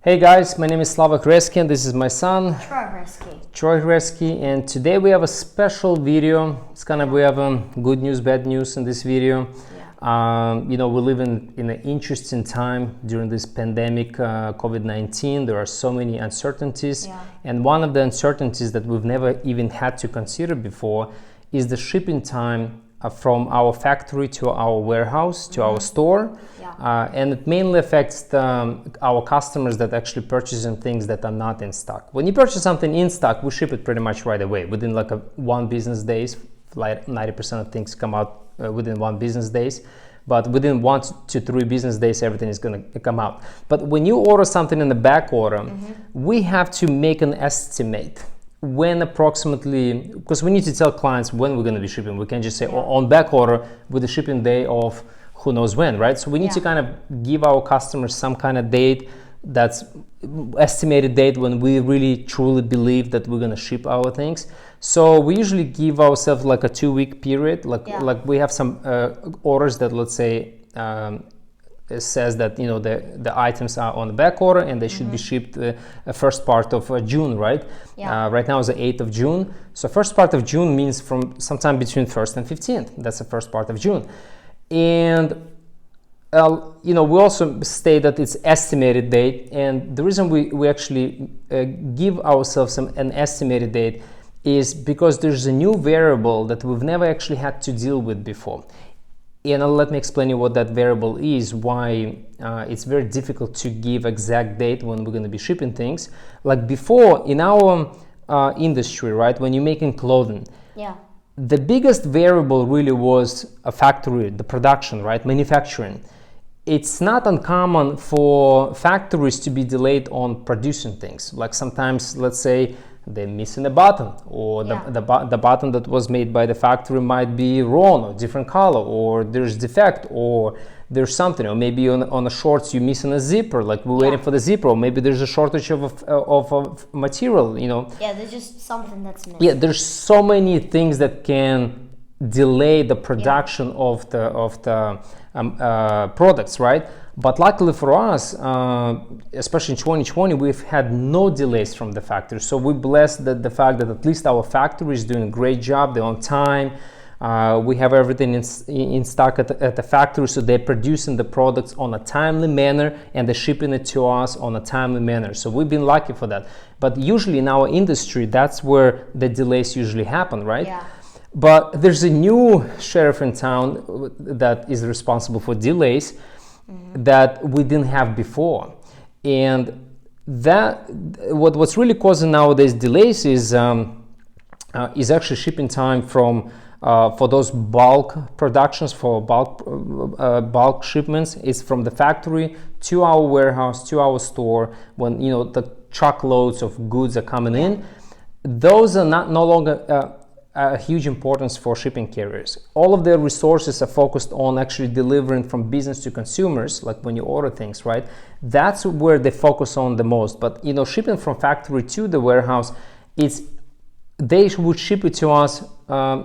Hey guys, my name is Hreski and this is my son, Troy Hreski, and today we have a special video. It's kind of, we have good news, bad news in this video. We live in an interesting time during this pandemic, COVID-19. There are so many uncertainties, and one of the uncertainties that we've never even had to consider before is the shipping time from our factory to our warehouse to our store. And it mainly affects our customers that actually purchasing things that are not in stock. When you purchase something in stock, we ship it pretty much right away within like one business days. Like 90% of things come out within 1 business days, but within 1 to 3 business days everything is going to come out. But when you order something in the back order, we have to make an estimate when approximately, because we need to tell clients when we're going to be shipping. We can't just say on back order with the shipping day of who knows when, right? So we need to kind of give our customers some kind of date, that's estimated date when we really truly believe that we're going to ship our things. So we usually give ourselves like a 2-week period, like we have some orders that, let's say, it says that the items are on the back order and they should be shipped the first part of June, right? Right now is the 8th of June. So first part of June means from sometime between 1st and 15th. That's the first part of June. And we also state that it's estimated date, and the reason we actually give ourselves an estimated date is because there's a new variable that we've never actually had to deal with before. And let me explain you what that variable is, why it's very difficult to give exact date when we're going to be shipping things. Like before, in our industry, right, when you're making clothing, the biggest variable really was a factory, the production, right, manufacturing. It's not uncommon for factories to be delayed on producing things. Like sometimes, let's say, they're missing a button, or the button that was made by the factory might be wrong or different color, or there's defect, or there's something, or maybe on the shorts you're missing a zipper, like we're waiting for the zipper, or maybe there's a shortage of material, there's just something that's missing. There's so many things that can delay the production of the products, right? But luckily for us, especially in 2020, we've had no delays from the factory. So we're blessed that the fact that at least our factory is doing a great job. They're on time. We have everything in stock at the factory, so they're producing the products on a timely manner and they're shipping it to us on a timely manner. So we've been lucky for that. But usually in our industry, that's where the delays usually happen, right? But there's a new sheriff in town that is responsible for delays that we didn't have before. And that what's really causing nowadays delays is actually shipping time from for those bulk productions, for bulk shipments. It's from the factory to our warehouse to our store. When the truckloads of goods are coming in, those are no longer a huge importance for shipping carriers. All of their resources are focused on actually delivering from business to consumers, like when you order things, right? That's where they focus on the most. But shipping from factory to the warehouse, they would ship it to us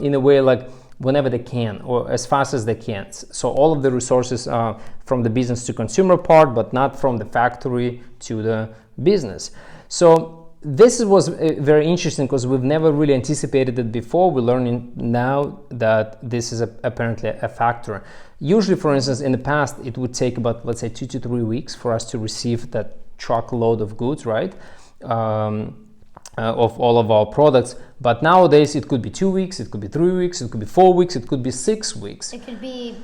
in a way like whenever they can or as fast as they can. So all of the resources are from the business to consumer part, but not from the factory to the business. So this was very interesting because we've never really anticipated it before. We're learning now that this is apparently a factor. Usually, for instance, in the past, it would take about, let's say, 2 to 3 weeks for us to receive that truckload of goods, right? Of all of our products. But nowadays, it could be 2 weeks, it could be 3 weeks, it could be 4 weeks, it could be 6 weeks. It could be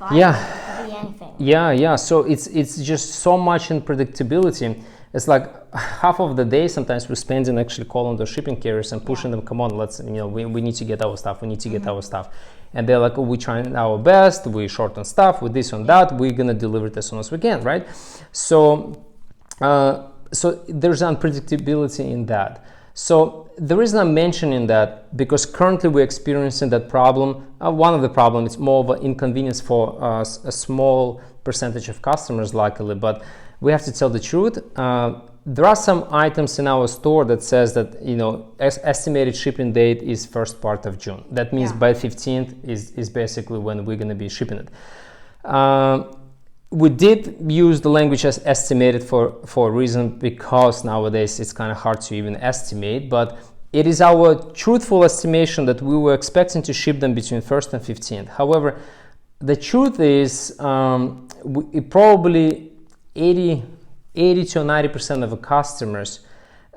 5, it could be anything. So it's just so much unpredictability. It's like half of the day sometimes we're spending actually calling the shipping carriers and pushing them, come on, let's, we need to get our stuff, we need to get our stuff. And they're like, we're trying our best, we short on stuff, with this and that, we're gonna deliver it as soon as we can, right? So there's unpredictability in that. So the reason I'm mentioning that, because currently we're experiencing that problem. One of the problems, it's more of an inconvenience for a small percentage of customers, luckily, but we have to tell the truth. There are some items in our store that says that estimated shipping date is first part of June. That means by 15th is basically when we're going to be shipping it. we did use the language as estimated for a reason, because nowadays it's kind of hard to even estimate, but it is our truthful estimation that we were expecting to ship them between 1st and 15th. However, the truth is probably 80 to 90% of the customers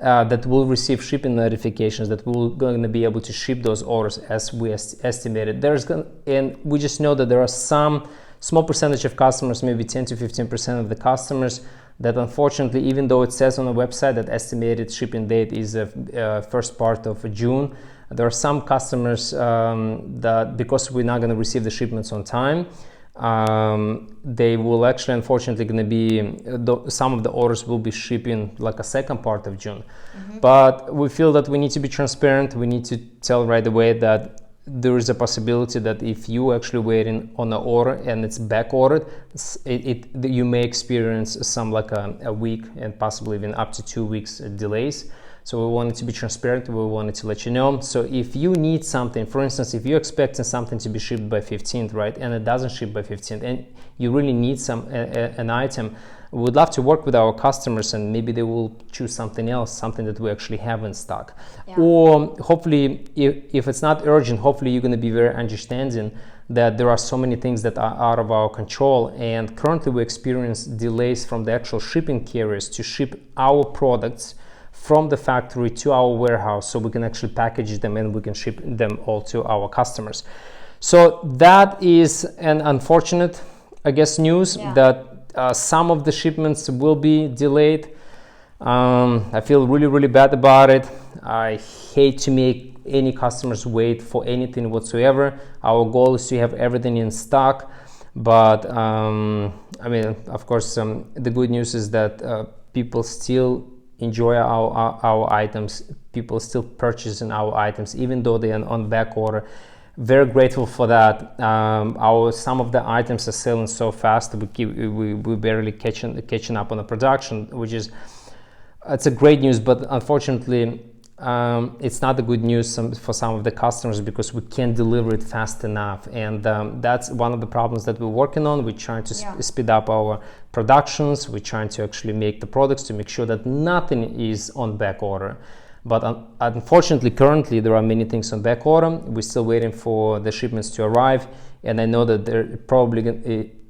that will receive shipping notifications, that we're going to be able to ship those orders as we estimated. And we just know that there are some small percentage of customers, maybe 10 to 15% of the customers, that unfortunately, even though it says on the website that estimated shipping date is first part of June, there are some customers that, because we're not going to receive the shipments on time, they will actually, unfortunately, going to be some of the orders will be shipping like a second part of June. But we feel that we need to be transparent. We need to tell right away that there is a possibility that if you actually waiting on an order and it's back ordered, you may experience some like a week and possibly even up to 2 weeks delays. So we wanted to be transparent. We wanted to let you know. So if you need something, for instance, if you're expecting something to be shipped by 15th, right, and it doesn't ship by 15th, and you really need an item, we would love to work with our customers, and maybe they will choose something else, something that we actually have in stock. Or hopefully, if it's not urgent, hopefully you're going to be very understanding that there are so many things that are out of our control, and currently we experience delays from the actual shipping carriers to ship our products from the factory to our warehouse, so we can actually package them and we can ship them all to our customers. So that is an unfortunate, I guess, news that some of the shipments will be delayed. I feel really bad about it. I hate to make any customers wait for anything whatsoever. Our goal is to have everything in stock, but I mean, of course, the good news is that people still enjoy our items. People still purchasing our items, even though they are on back order. Very grateful for that. Some of the items are selling so fast that we barely catching up on the production, which is it's a great news, but unfortunately it's not the good news for some of the customers, because we can't deliver it fast enough, and that's one of the problems that we're working on. We're trying to speed up our productions. We're trying to actually make the products to make sure that nothing is on back order. But unfortunately, currently there are many things on back order. We're still waiting for the shipments to arrive, and I know that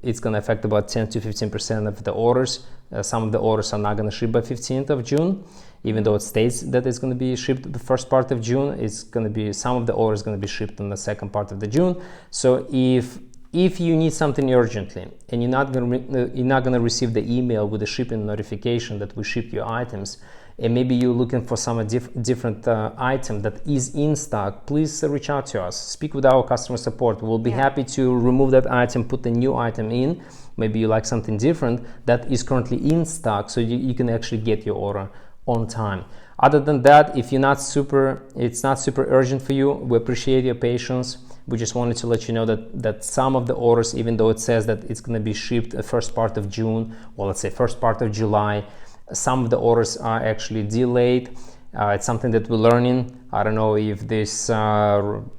it's going to affect about 10 to 15% of the orders. Some of the orders are not going to ship by 15th of June, even though it states that it's going to be shipped the first part of June. It's going to be, some of the orders going to be shipped in the second part of the June. So if you need something urgently and you're not going to receive the email with the shipping notification that we shipped your items, and maybe you're looking for some different item that is in stock, please reach out to us. Speak with our customer support. We'll be happy to remove that item, put the new item in. Maybe you like something different that is currently in stock, so you can actually get your order on time. Other than that, if it's not super urgent for you, we appreciate your patience. We just wanted to let you know that some of the orders, even though it says that it's going to be shipped the first part of June, or let's say first part of July, some of the orders are actually delayed. It's something that we're learning. I don't know if this, on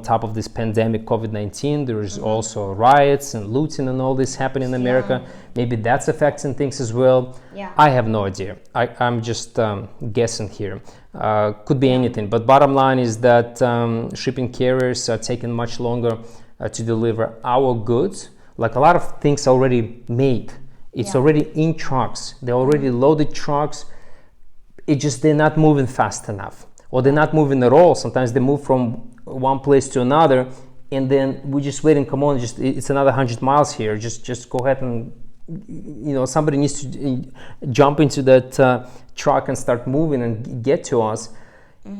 top of this pandemic, COVID-19, there is also riots and looting and all this happening in America. Maybe that's affecting things as well. I have no idea. I'm just guessing here. Could be anything. But bottom line is that shipping carriers are taking much longer to deliver our goods. Like a lot of things already made. It's already in trucks. They're already loaded trucks. It's just they're not moving fast enough, or they're not moving at all. Sometimes they move from one place to another, and then we just waiting. Come on, it's another 100 miles here. Just go ahead and somebody needs to jump into that truck and start moving and get to us.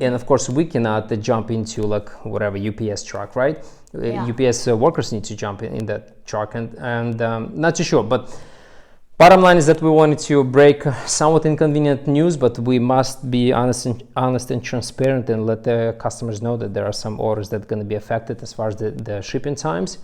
And of course, we cannot jump into like whatever UPS truck, right? UPS workers need to jump in that truck, and not too sure, but. Bottom line is that we wanted to break somewhat inconvenient news, but we must be honest and transparent and let the customers know that there are some orders that are going to be affected as far as the shipping times.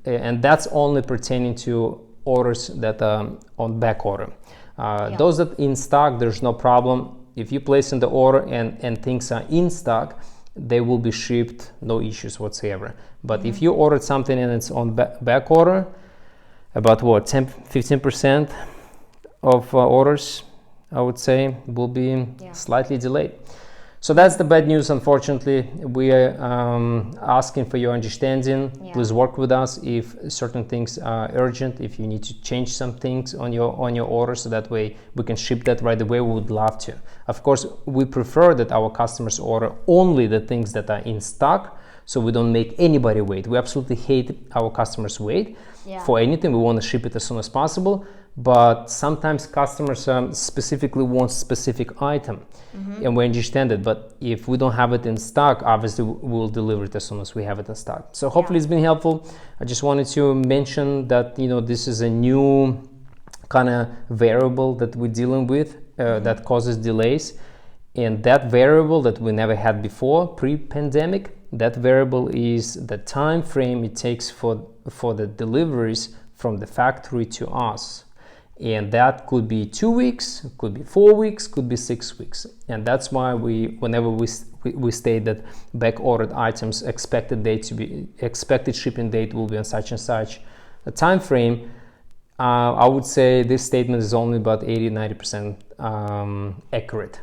And that's only pertaining to orders that are on back order. Those that in stock, there's no problem. If you place in the order and things are in stock, they will be shipped, no issues whatsoever. But if you ordered something and it's on back order, about what, 10-15% of orders, I would say, will be slightly delayed. So that's the bad news. Unfortunately, we are asking for your understanding. Please work with us if certain things are urgent, if you need to change some things on your order, so that way we can ship that right away. We would love to. Of course, we prefer that our customers order only the things that are in stock, so we don't make anybody wait. We absolutely hate our customers wait for anything. We want to ship it as soon as possible, but sometimes customers specifically want specific item, and we understand it. But if we don't have it in stock, obviously we'll deliver it as soon as we have it in stock. So hopefully it's been helpful. I just wanted to mention that, you know, this is a new kind of variable that we're dealing with that causes delays, and that variable that we never had before pre-pandemic, that variable is the time frame it takes for the deliveries from the factory to us. And that could be 2 weeks, could be 4 weeks, could be 6 weeks. And that's why whenever we state that back-ordered items expected shipping date will be on such and such a time frame, I would say this statement is only about 80-90% accurate.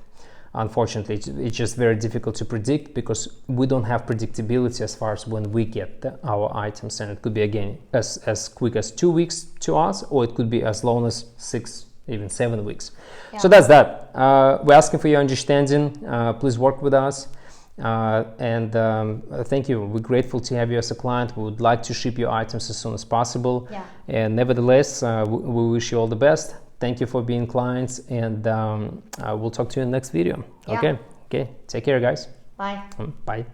Unfortunately, it's just very difficult to predict because we don't have predictability as far as when we get our items, and it could be again as quick as 2 weeks to us, or it could be as long as 6, even 7 weeks. So that's that. We're asking for your understanding. Please work with us, and thank you. We're grateful to have you as a client. We would like to ship your items as soon as possible, and nevertheless, we wish you all the best. Thank you for being clients, and we'll talk to you in the next video. Okay. Take care, guys. Bye. Bye.